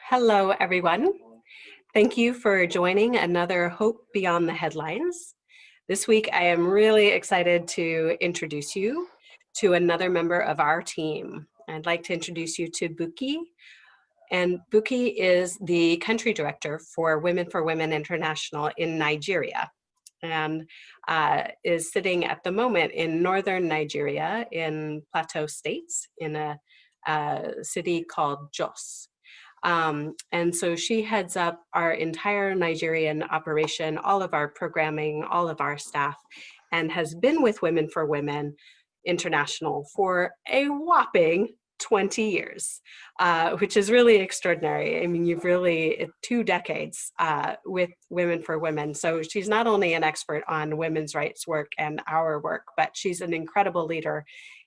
Hello, everyone. Thank you for joining another Hope Beyond the Headlines. This week, I am really excited to introduce you to another member of our team. I'd like to introduce you to Buki. And Buki is the country director for Women International in Nigeria, and is sitting at the moment in northern Nigeria in Plateau States in a city called Jos. And so she heads up our entire Nigerian operation, all of our programming, all of our staff, and has been with Women International for a whopping 20 years, which is really extraordinary. I mean, you've really 2 decades with Women. So she's not only an expert on women's rights work and our work, but she's an incredible leader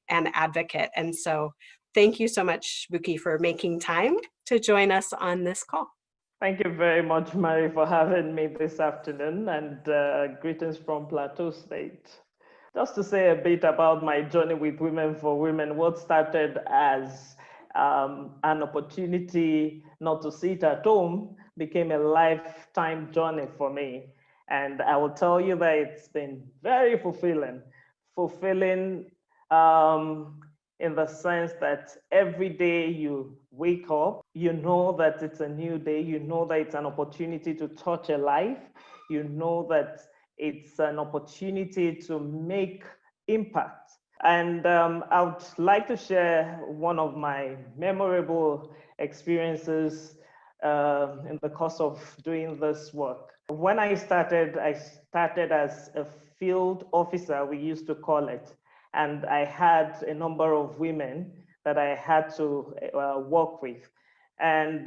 and advocate. And so thank you so much, Buki, for making time to join us on this call. Thank you very much, Marie, for having me this afternoon, and greetings from Plateau State. Just to say a bit about my journey with Women, what started as an opportunity not to sit at home became a lifetime journey for me. And I will tell you that it's been very fulfilling in the sense that every day you wake up, you know that it's a new day, you know that it's an opportunity to touch a life, you know that it's an opportunity to make impact. And I would like to share one of my memorable experiences in the course of doing this work. When I started as a field officer, we used to call it. And I had a number of women that I had to work with. And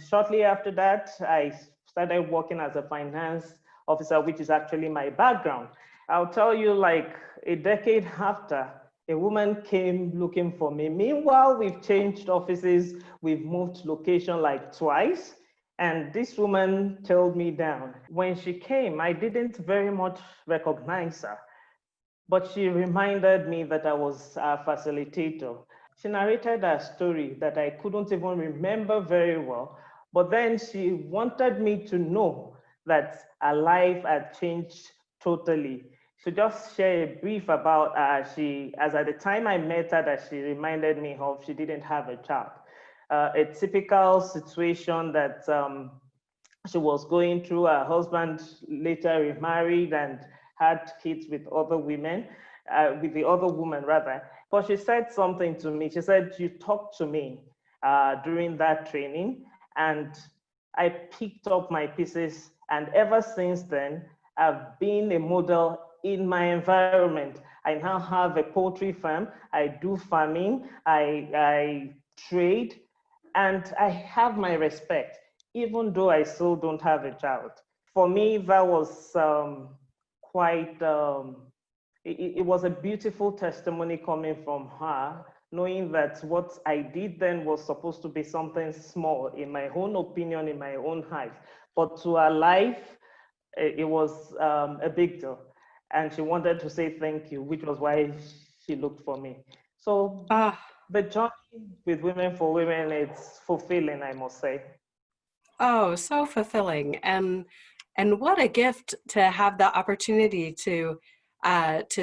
shortly after that, I started working as a finance officer, which is actually my background. I'll tell you, like a decade after, a woman came looking for me. Meanwhile, we've changed offices, we've moved location like twice, and this woman held me down. When she came, I didn't very much recognize her, but she reminded me that I was a facilitator. She narrated a story that I couldn't even remember very well, but then she wanted me to know that her life had changed totally. So just share a brief about as at the time I met her, that she reminded me of, she didn't have a child. A typical situation that she was going through. Her husband later remarried and had kids with other women, with the other woman rather. But she said something to me. She said, "You talked to me during that training, and I picked up my pieces. And ever since then, I've been a model in my environment. I now have a poultry farm. I do farming. I trade, and I have my respect, even though I still don't have a child." For me, that was it was a beautiful testimony coming from her, knowing that what I did then was supposed to be something small, in my own opinion, in my own eyes. But to her life, it was a big deal. And she wanted to say thank you, which was why she looked for me. So the journey with Women, it's fulfilling, I must say. Oh, so fulfilling. And what a gift to have the opportunity to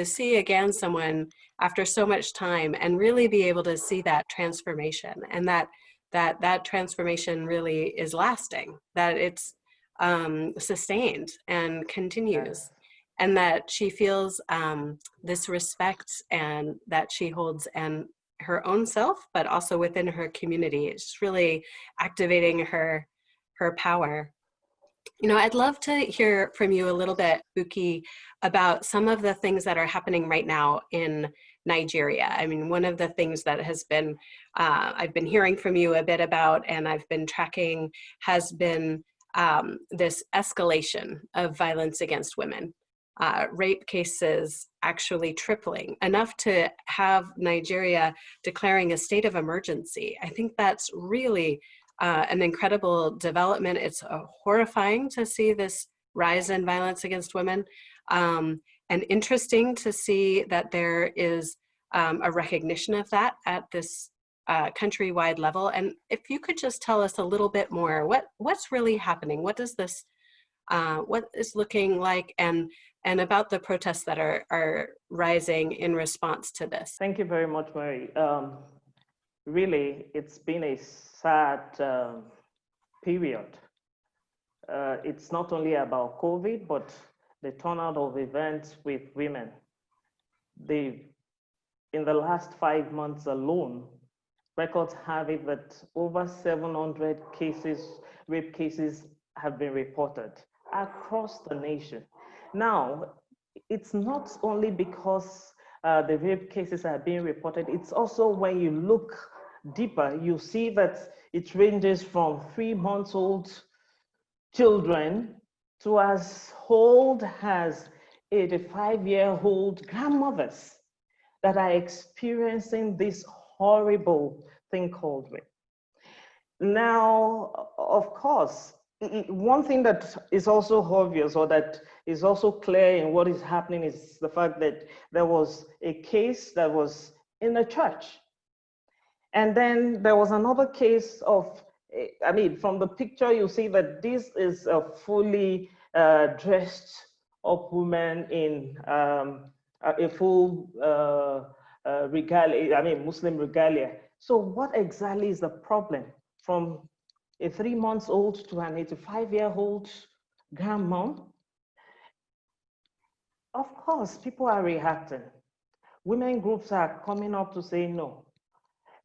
see again someone after so much time and really be able to see that transformation, and that transformation really is lasting, that it's sustained and continues, and that she feels this respect and that she holds and her own self, but also within her community. It's really activating her power. You know, I'd love to hear from you a little bit, Buki, about some of the things that are happening right now in Nigeria. I mean, one of the things that has been, I've been hearing from you a bit about, and I've been tracking, has been this escalation of violence against women. Rape cases actually tripling, enough to have Nigeria declaring a state of emergency. I think that's really an incredible development. It's horrifying to see this rise in violence against women, and interesting to see that there is a recognition of that at this countrywide level. And if you could just tell us a little bit more, what's really happening? What does this, what is looking like, and about the protests that are rising in response to this? Thank you very much, Mary. Really, it's been a sad period. It's not only about COVID, but the turnout of events with women. In the last 5 months alone, records have it that over 700 rape cases have been reported across the nation. Now, it's not only because the rape cases are being reported, it's also when you look deeper, you see that it ranges from 3-month-old children to as old as 85-year-old grandmothers that are experiencing this horrible thing called rape. Now, of course, one thing that is also obvious, or that is also clear in what is happening, is the fact that there was a case that was in a church. And then there was another case of, I mean, from the picture, you see that this is a fully dressed up woman in a full regalia, I mean, Muslim regalia. So what exactly is the problem? From a 3-month-old to an 85-year-old grandma? Of course, people are reacting. Women groups are coming up to say no.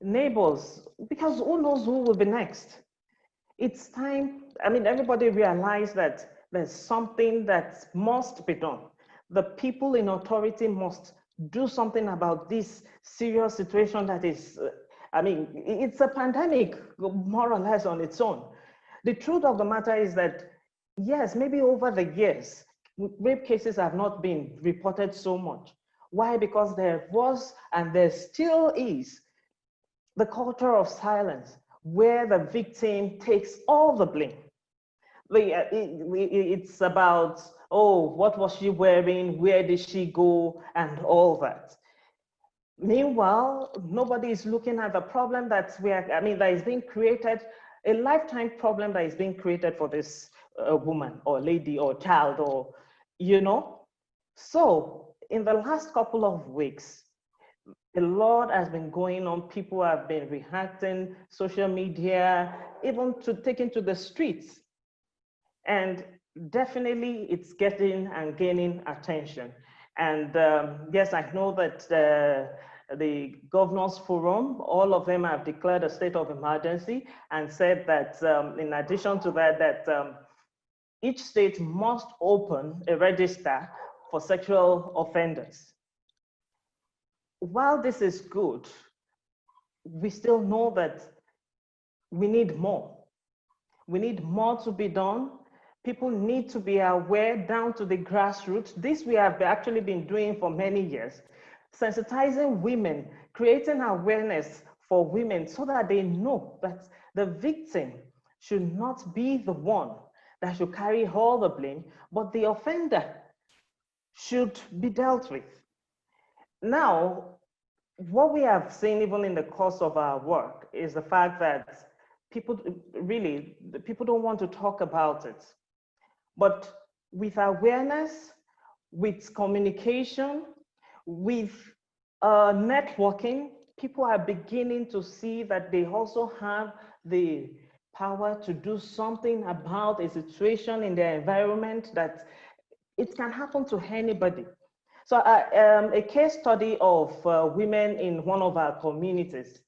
Neighbors, because who knows who will be next? It's time, I mean, everybody realized that there's something that must be done. The people in authority must do something about this serious situation that is, I mean, it's a pandemic, more or less on its own. The truth of the matter is that, yes, maybe over the years, rape cases have not been reported so much. Why? Because there was, and there still is, the culture of silence, where the victim takes all the blame. It's about, oh, what was she wearing? Where did she go? And all that. Meanwhile, nobody is looking at the problem that is being created, a lifetime problem that is being created for this woman or lady or child, or, you know. So in the last couple of weeks, a lot has been going on. People have been reacting, social media, even to taking to the streets. And definitely it's getting and gaining attention. And yes, I know that the Governors Forum, all of them have declared a state of emergency and said that in addition to that, that each state must open a register for sexual offenders. While this is good, we still know that we need more. We need more to be done. People need to be aware down to the grassroots. This we have actually been doing for many years. Sensitizing women, creating awareness for women so that they know that the victim should not be the one that should carry all the blame, but the offender should be dealt with. Now, what we have seen even in the course of our work is the fact that people don't want to talk about it. But with awareness, with communication, with networking, people are beginning to see that they also have the power to do something about a situation in their environment, that it can happen to anybody. So a case study of women in one of our communities,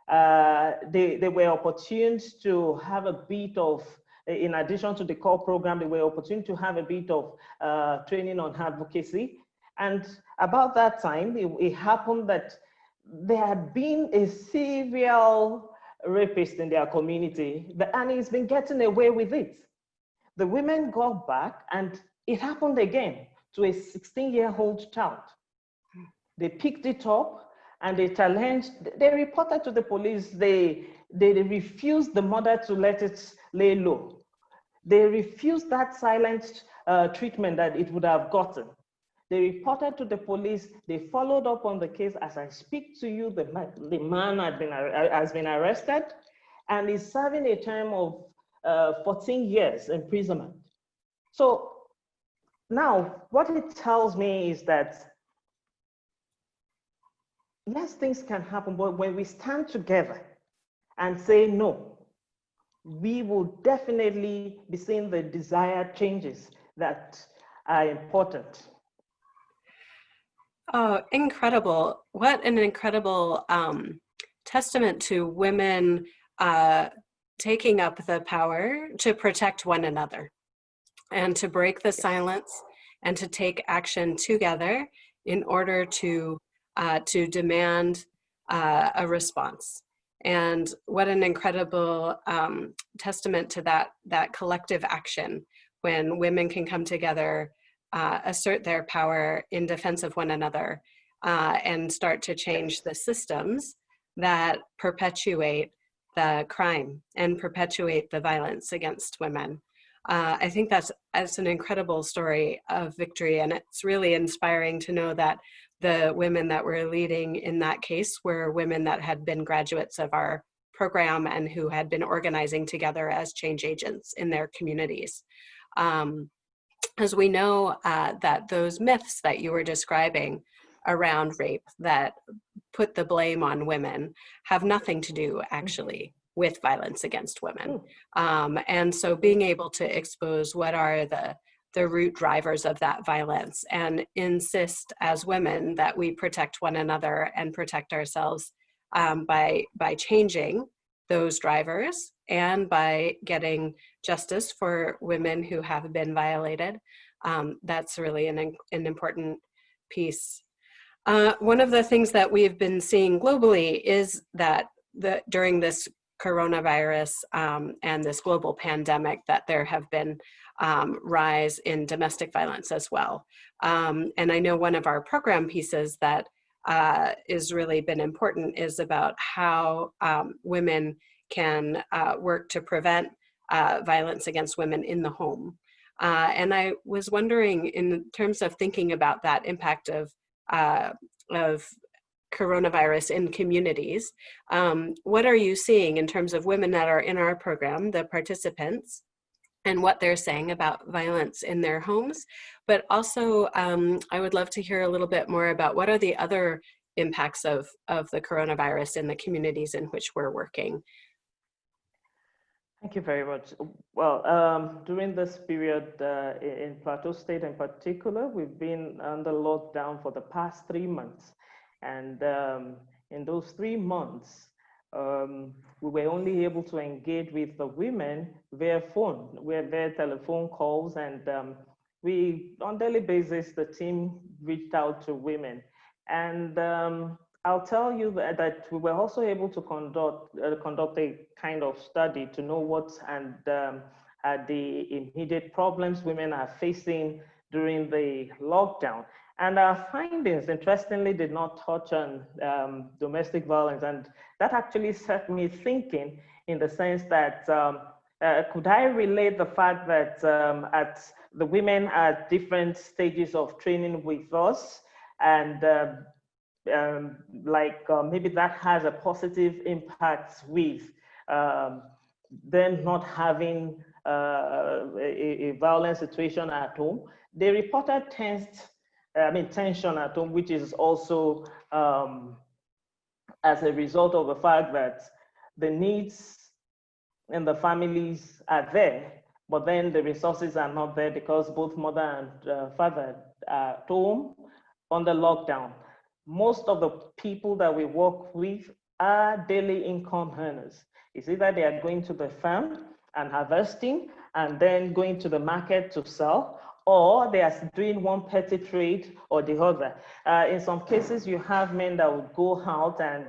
they were opportune to have a bit of, in addition to the core program, they were opportune to have a bit of training on advocacy. And about that time, it happened that there had been a serial rapist in their community, and he's been getting away with it. The women got back, and it happened again to a 16-year-old child. They picked it up and they challenged, they reported to the police, they refused the mother to let it lay low. They refused that silent treatment that it would have gotten. They reported to the police. They followed up on the case. As I speak to you, the man has been arrested and is serving a term of 14 years imprisonment. So now what it tells me is that yes, things can happen, but when we stand together and say no, we will definitely be seeing the desired changes that are important. Oh, incredible. What an incredible testament to women taking up the power to protect one another and to break the silence and to take action together in order to demand a response. And what an incredible testament to that collective action when women can come together, assert their power in defense of one another, and start to change the systems that perpetuate the crime and perpetuate the violence against women. I think that's an incredible story of victory, and it's really inspiring to know that the women that were leading in that case were women that had been graduates of our program and who had been organizing together as change agents in their communities. As we know that those myths that you were describing around rape that put the blame on women have nothing to do actually with violence against women. And so being able to expose what are the root drivers of that violence and insist as women that we protect one another and protect ourselves by changing those drivers and by getting justice for women who have been violated. That's really an important piece. One of the things that we've been seeing globally is that during this coronavirus and this global pandemic, that there have been rise in domestic violence as well. And I know one of our program pieces that is really been important is about how women can work to prevent violence against women in the home. And I was wondering, in terms of thinking about that impact of coronavirus in communities, what are you seeing in terms of women that are in our program, the participants, and what they're saying about violence in their homes? But also, I would love to hear a little bit more about what are the other impacts of the coronavirus in the communities in which we're working. Thank you very much. Well, during this period in Plateau State in particular, we've been under lockdown for the past 3 months. And in those 3 months, we were only able to engage with the women via phone, via telephone calls. And we, on daily basis, the team reached out to women. And I'll tell you that we were also able to conduct a kind of study to know what and the immediate problems women are facing during the lockdown. And our findings, interestingly, did not touch on domestic violence. And that actually set me thinking in the sense that, could I relate the fact that at the women at different stages of training with us, and maybe that has a positive impact with them not having a violent situation at home. They reported tension at home, which is also as a result of the fact that the needs in the families are there, but then the resources are not there because both mother and father are at home under lockdown. Most of the people that we work with are daily income earners. It's either they are going to the farm and harvesting and then going to the market to sell, or they are doing one petty trade or the other. In some cases, you have men that would go out and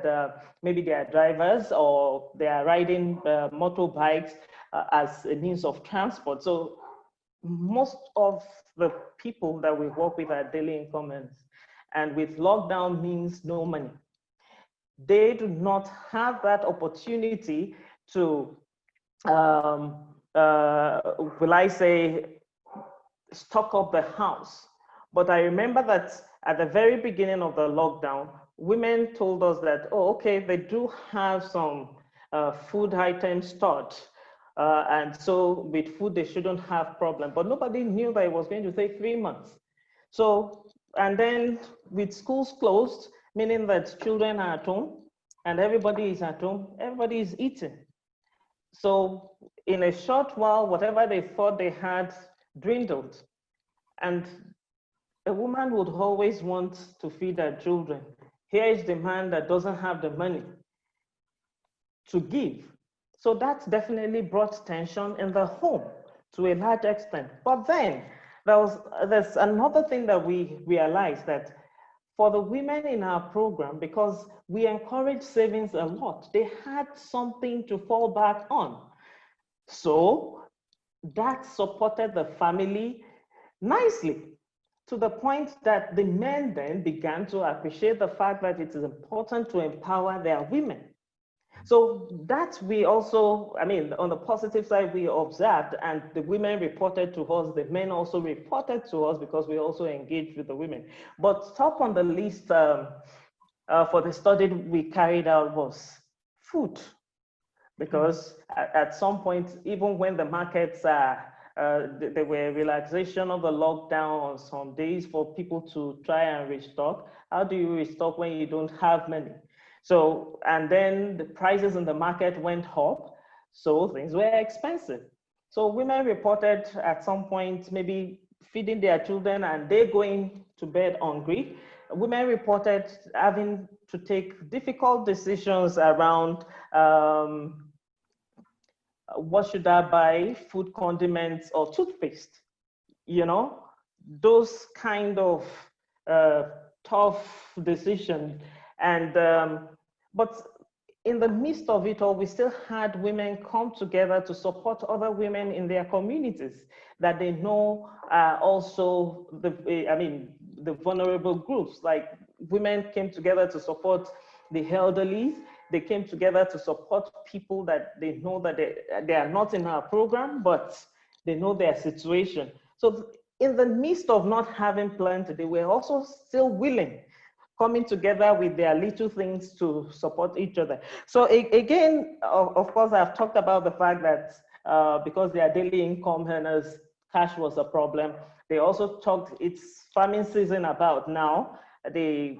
maybe they are drivers or they are riding motorbikes as a means of transport. So most of the people that we work with are daily income earners. And with lockdown means no money. They do not have that opportunity to, will I say, stock up the house But I remember that at the very beginning of the lockdown, women told us that, oh, okay, they do have some food items stored. And so with food, they shouldn't have problem. But nobody knew that it was going to take 3 months. So, and then with schools closed, meaning that children are at home and everybody is at home, everybody is eating. So in a short while, whatever they thought they had dwindled. And a woman would always want to feed her children. Here is the man that doesn't have the money to give. So that definitely brought tension in the home to a large extent. But then there's another thing that we realized, that for the women in our program, because we encourage savings a lot, they had something to fall back on. So that supported the family nicely, to the point that the men then began to appreciate the fact that it is important to empower their women. So that we also, I mean, on the positive side, we observed, and the women reported to us, the men also reported to us, because we also engaged with the women. But top on the list for the study we carried out was food. Because at some point, even when the markets there were relaxation of the lockdown on some days for people to try and restock. How do you restock when you don't have money? So, and then the prices in the market went up, so things were expensive. So women reported at some point maybe feeding their children and they going to bed hungry. Women reported having to take difficult decisions around what should I buy, food, condiments, or toothpaste? You know, those kind of tough decisions. And but in the midst of it all, we still had women come together to support other women in their communities that they know also the vulnerable groups. Like women came together to support the elderly. They came together to support people that they know that they are not in our program, but they know their situation. So in the midst of not having plenty, they were also still willing, coming together with their little things to support each other. So again, of course, I've talked about the fact that because they are daily income earners, cash was a problem. They also talked, it's farming season about now. Many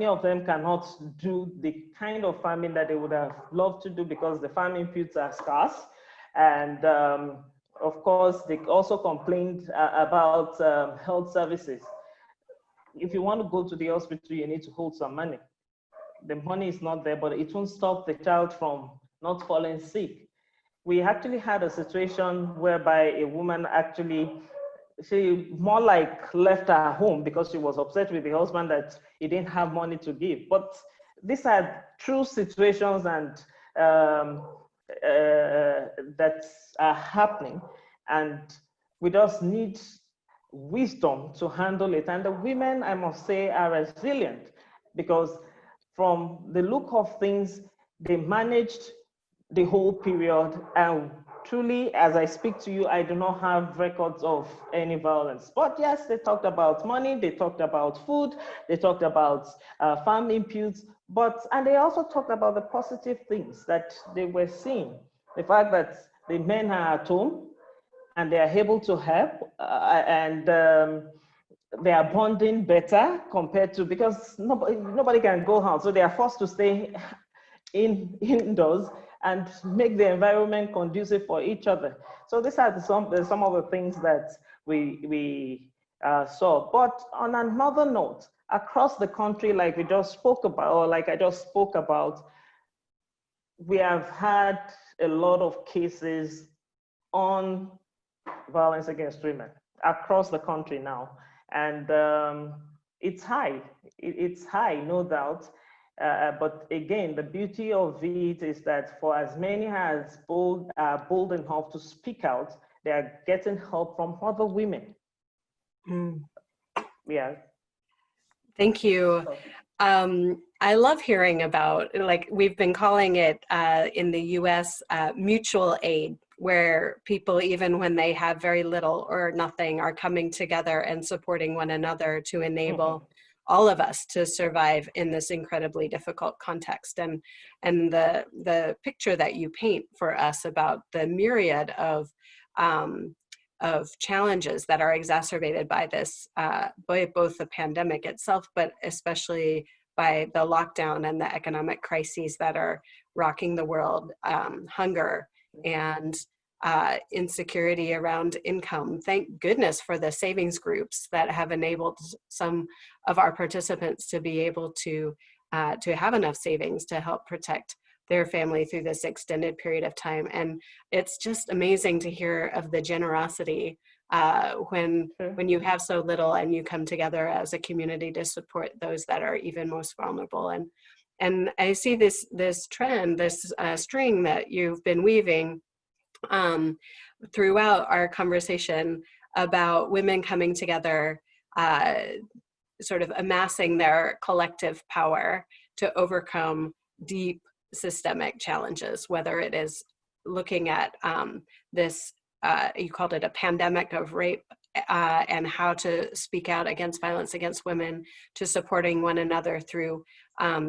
of them cannot do the kind of farming that they would have loved to do because the farm inputs are scarce. And of course, they also complained about health services. If you want to go to the hospital, you need to hold some money. The money is not there, but it won't stop the child from not falling sick. We actually had a situation whereby a woman actually, she more like left her home because she was upset with the husband that he didn't have money to give. But these are true situations and that are happening. And we just need wisdom to handle it. And the women, I must say, are resilient because from the look of things, they managed the whole period. And truly, as I speak to you, I do not have records of any violence. But yes, they talked about money, they talked about food, they talked about farm inputs, and they also talked about the positive things that they were seeing. The fact that the men are at home and they are able to help they are bonding better compared to, because nobody can go out, so they are forced to stay indoors and make the environment conducive for each other. So these are some of the things that we saw. But on another note, across the country, like we just spoke about, or like I just spoke about, we have had a lot of cases on violence against women across the country now. And it's high, it's high, no doubt. But again, the beauty of it is that for as many as bold enough to speak out, they are getting help from other women. Mm. Yeah. Thank you. I love hearing about, like we've been calling it in the US, mutual aid, where people, even when they have very little or nothing, are coming together and supporting one another to enable all of us to survive in this incredibly difficult context. And the picture that you paint for us about the myriad of challenges that are exacerbated by this, by both the pandemic itself, but especially by the lockdown and the economic crises that are rocking the world, hunger and insecurity around income. Thank goodness for the savings groups that have enabled some of our participants to be able to have enough savings to help protect their family through this extended period of time. And it's just amazing to hear of the generosity when you have so little and you come together as a community to support those that are even most vulnerable. And I see this trend, this string that you've been weaving throughout our conversation about women coming together, sort of amassing their collective power to overcome deep systemic challenges, whether it is looking at this, you called it a pandemic of rape, and how to speak out against violence against women, to supporting one another through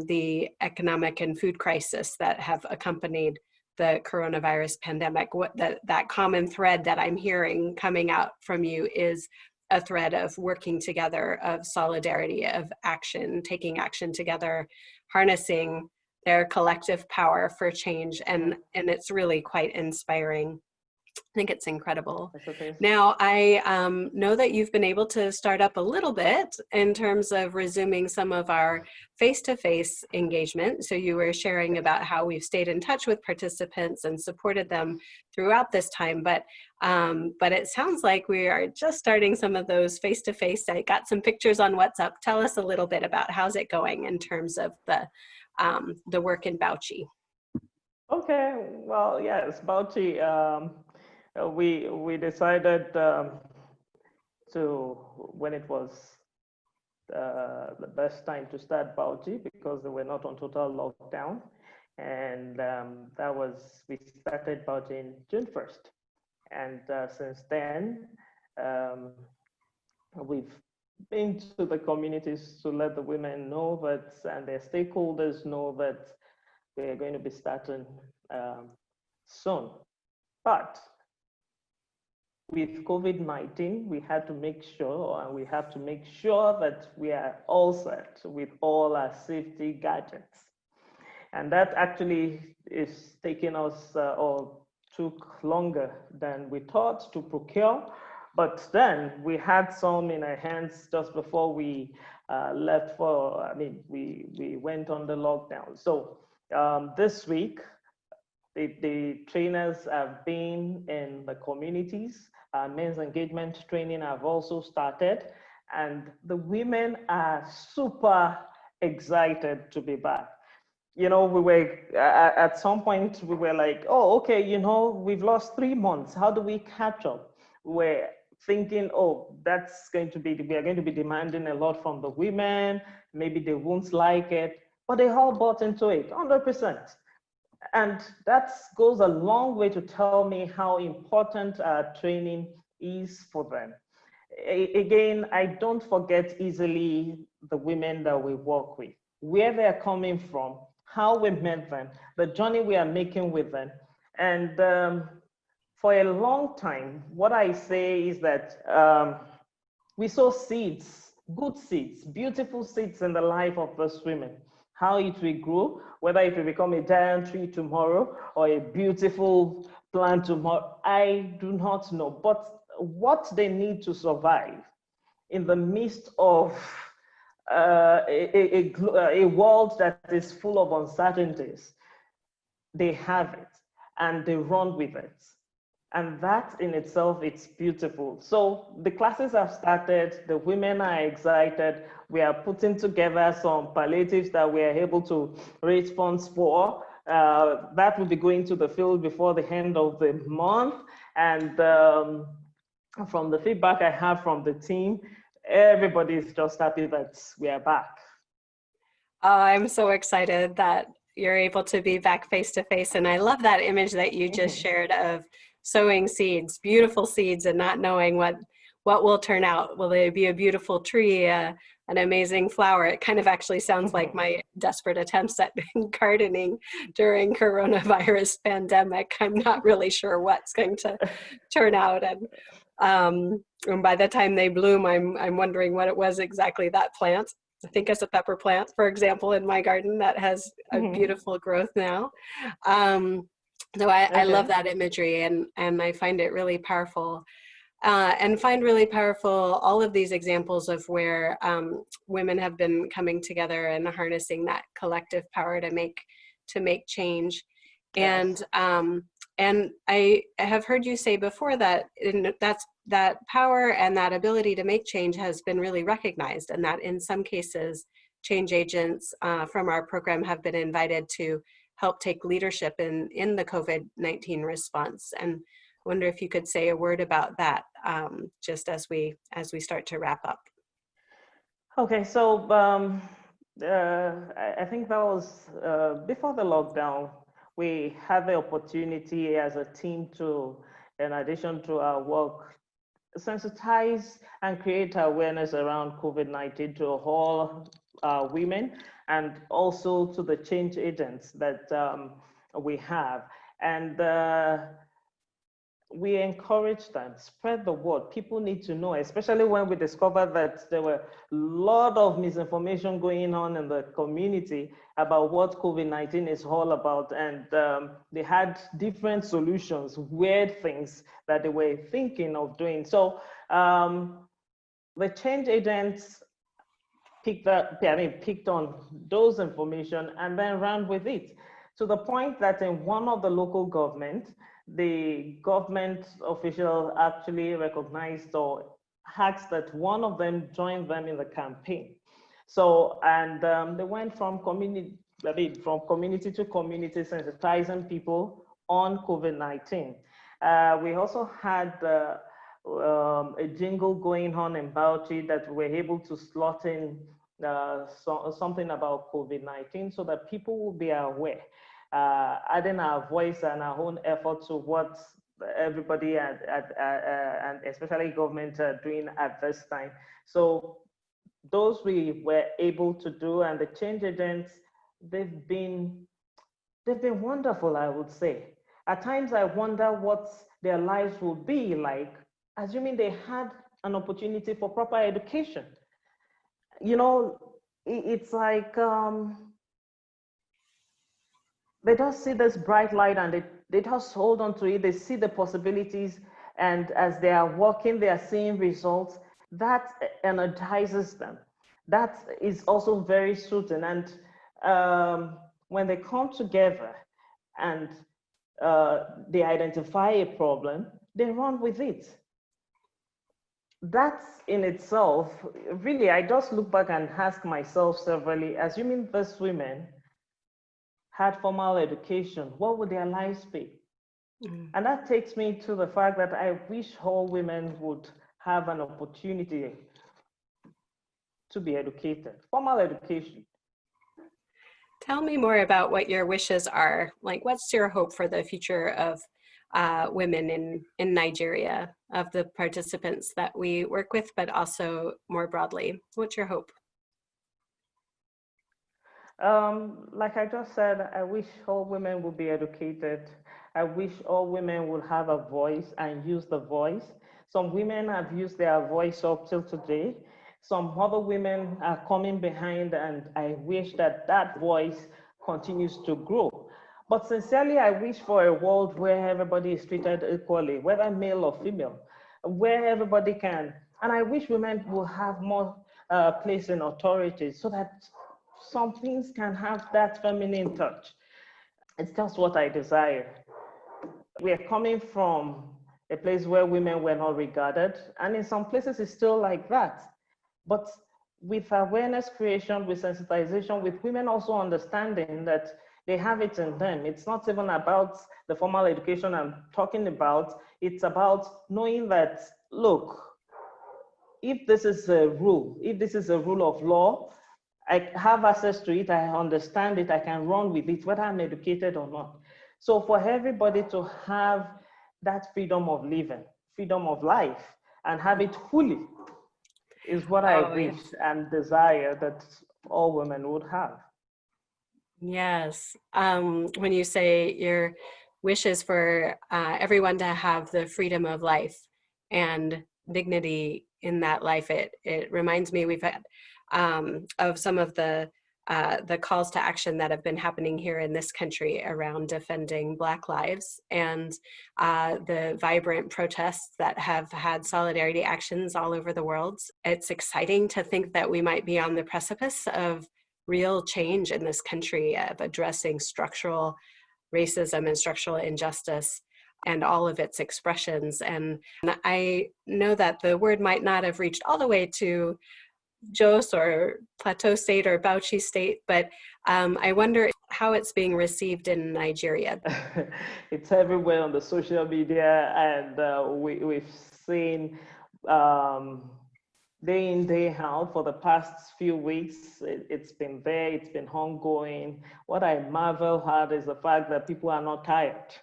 the economic and food crisis that have accompanied the coronavirus pandemic. What that common thread that I'm hearing coming out from you is a thread of working together, of solidarity, of action, taking action together, harnessing their collective power for change. And it's really quite inspiring. I think it's incredible. Now, I know that you've been able to start up a little bit in terms of resuming some of our face-to-face engagement. So you were sharing about how we've stayed in touch with participants and supported them throughout this time. But it sounds like we are just starting some of those face-to-face. I got some pictures on WhatsApp. Tell us a little bit about how's it going in terms of the work in Bauchi. Okay, well, yes, Bauchi. We decided when it was the best time to start Bauchi, because they were not on total lockdown, and we started Bauchi in June 1st, and since then we've been to the communities to let the women know that, and their stakeholders know that we're going to be starting soon. But with COVID-19, we have to make sure that we are all set with all our safety gadgets. And that actually is taking us, or took longer than we thought to procure. But then we had some in our hands just before we left we went on the lockdown. So this week, the trainers have been in the communities. Men's engagement training have also started, and the women are super excited to be back. We were at some point we were like, oh, okay, we've lost 3 months. How do we catch up? We're thinking, oh, we are going to be demanding a lot from the women. Maybe they won't like it, but they all bought into it 100%. And that goes a long way to tell me how important training is for them. Again, I don't forget easily the women that we work with, where they're coming from, how we met them, the journey we are making with them. And for a long time, what I say is that we sow seeds, good seeds, beautiful seeds in the life of those women. How it will grow, whether it will become a giant tree tomorrow or a beautiful plant tomorrow, I do not know. But what they need to survive in the midst of a world that is full of uncertainties, they have it and they run with it. And that in itself, it's beautiful. So the classes have started, the women are excited. We are putting together some palliatives that we are able to raise funds for. That will be going to the field before the end of the month. And from the feedback I have from the team, everybody is just happy that we are back. I'm so excited that you're able to be back face to face. And I love that image that you just shared of sowing seeds, beautiful seeds, and not knowing what will turn out. Will they be a beautiful tree, an amazing flower? It kind of actually sounds like my desperate attempts at gardening during coronavirus pandemic. I'm not really sure what's going to turn out, and by the time they bloom, I'm wondering what it was exactly that plant. I think it's a pepper plant, for example, in my garden that has a beautiful growth now. So I love that imagery, and I find it really powerful. And find really powerful all of these examples of where women have been coming together and harnessing that collective power to make change. Yes. And I have heard you say before that that power and that ability to make change has been really recognized, and that in some cases, change agents from our program have been invited to help take leadership in the COVID-19 response. And I wonder if you could say a word about that just as we start to wrap up. Okay, so I think that was before the lockdown. We had the opportunity as a team to, in addition to our work, sensitize and create awareness around COVID-19 to all women, and also to the change agents that we have. And we encourage them, spread the word. People need to know, especially when we discovered that there were a lot of misinformation going on in the community about what COVID-19 is all about. And they had different solutions, weird things that they were thinking of doing. So the change agents picked on those information and then ran with it, to the point that in one of the local government, the government official actually recognized or asked that one of them join them in the campaign. So, and they went from community to community, sensitizing people on COVID-19. We also had a jingle going on in Bauchi that we were able to slot in something about COVID-19 so that people will be aware. Adding our voice and our own effort to what everybody and especially government are doing at this time. So those we were able to do, and the change agents, they've been wonderful, I would say. At times I wonder what their lives will be like, assuming they had an opportunity for proper education. You know, it's like, they just see this bright light and they just hold on to it. They see the possibilities, and as they are working, they are seeing results. That energizes them. That is also very soothing. And when they come together and they identify a problem, they run with it. That in itself, really, I just look back and ask myself severally, assuming these women had formal education, what would their lives be? And that takes me to the fact that I wish all women would have an opportunity to be educated, formal education. Tell me more about what your wishes are. Like, what's your hope for the future of women in Nigeria, of the participants that we work with, but also more broadly? What's your hope? Like I just said, I wish all women would be educated. I wish all women would have a voice and use the voice. Some women have used their voice up till today. Some other women are coming behind, and I wish that that voice continues to grow. But sincerely, I wish for a world where everybody is treated equally, whether male or female, where everybody can. And I wish women will have more place in authority, so that some things can have that feminine touch. It's just what I desire. We are coming from a place where women were not regarded, and in some places it's still like that. But with awareness creation, with sensitization, with women also understanding that they have it in them. It's not even about the formal education I'm talking about. It's about knowing that, look, if this is a rule, if this is a rule of law, I have access to it, I understand it, I can run with it, whether I'm educated or not. So for everybody to have that freedom of living, freedom of life, and have it fully is what I Oh, wish and desire that all women would have. yes. When you say your wishes for everyone to have the freedom of life and dignity in that life, it reminds me we've had of some of the calls to action that have been happening here in this country around defending Black lives, and the vibrant protests that have had solidarity actions all over the world. It's exciting to think that we might be on the precipice of real change in this country, of addressing structural racism and structural injustice and all of its expressions. And I know that the word might not have reached all the way to Jos or Plateau State or Bauchi State, but I wonder how it's being received in Nigeria. It's everywhere on the social media, and we've seen um, day in, day out for the past few weeks. It's been there, it's been ongoing. What I marvel at is the fact that people are not tired.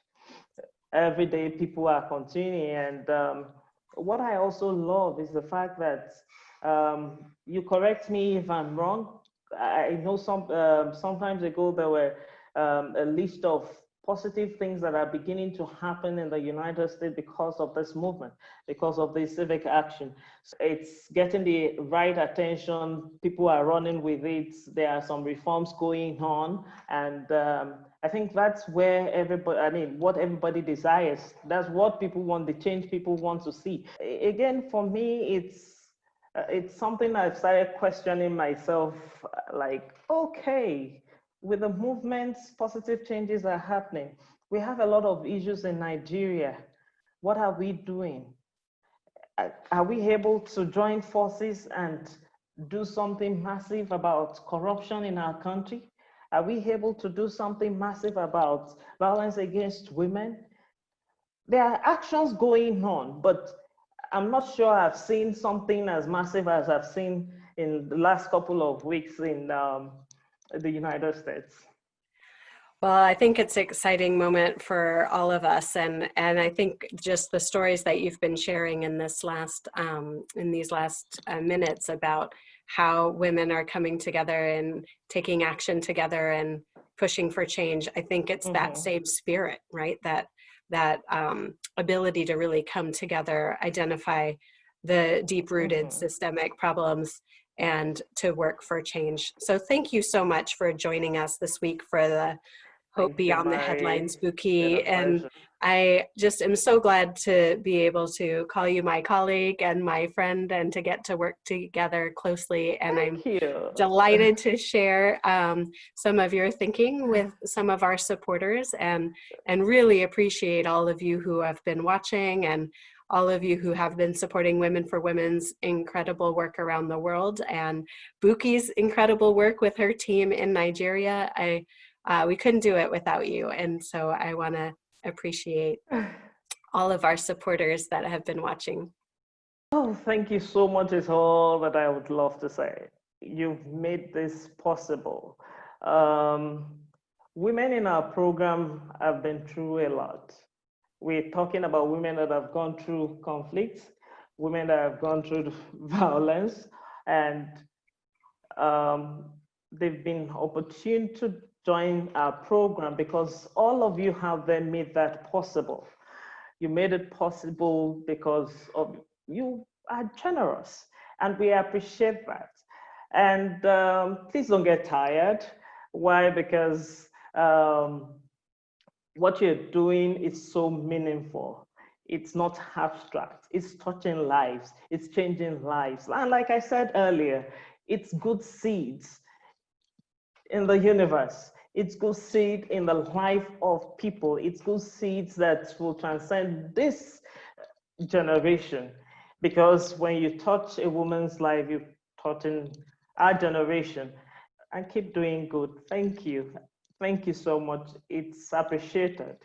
Every day people are continuing. And what I also love is the fact that you correct me if I'm wrong. I know sometimes ago there were a list of positive things that are beginning to happen in the United States because of this movement, because of this civic action. So it's getting the right attention. People are running with it. There are some reforms going on, and I think that's where everybody, I mean, what everybody desires. That's what people want, the change people want to see. Again, for me, it's something I've started questioning myself, like, okay, with the movements, positive changes are happening. We have a lot of issues in Nigeria. What are we doing? Are we able to join forces and do something massive about corruption in our country? Are we able to do something massive about violence against women? There are actions going on, but I'm not sure I've seen something as massive as I've seen in the last couple of weeks in the United States. Well, I think it's an exciting moment for all of us, and I think just the stories that you've been sharing in this last in these last minutes about how women are coming together and taking action together and pushing for change. I think it's that same spirit, right? That ability to really come together, identify the deep-rooted systemic problems, and to work for change. So thank you so much for joining us this week for the Hope Thank you, Beyond the Marie. Headlines, It's been a Buki. And pleasure. I just am so glad to be able to call you my colleague and my friend and to get to work together closely. And I'm Thank you. delighted to share some of your thinking with some of our supporters, and really appreciate all of you who have been watching and all of you who have been supporting Women for Women's incredible work around the world, and Buki's incredible work with her team in Nigeria. We couldn't do it without you. And so I want to appreciate all of our supporters that have been watching. Oh, thank you so much is all that I would love to say. You've made this possible. Women in our program have been through a lot. We're talking about women that have gone through conflicts, women that have gone through violence, and they've been opportune to join our program because all of you have then made that possible. You made it possible because of you are generous, and we appreciate that. And please don't get tired. Why? Because what you're doing is so meaningful. It's not abstract. It's touching lives. It's changing lives. And like I said earlier, it's good seeds in the universe. It's good seed in the life of people. It's good seeds that will transcend this generation. Because when you touch a woman's life, you're touching our generation. And keep doing good. Thank you. Thank you so much. It's appreciated.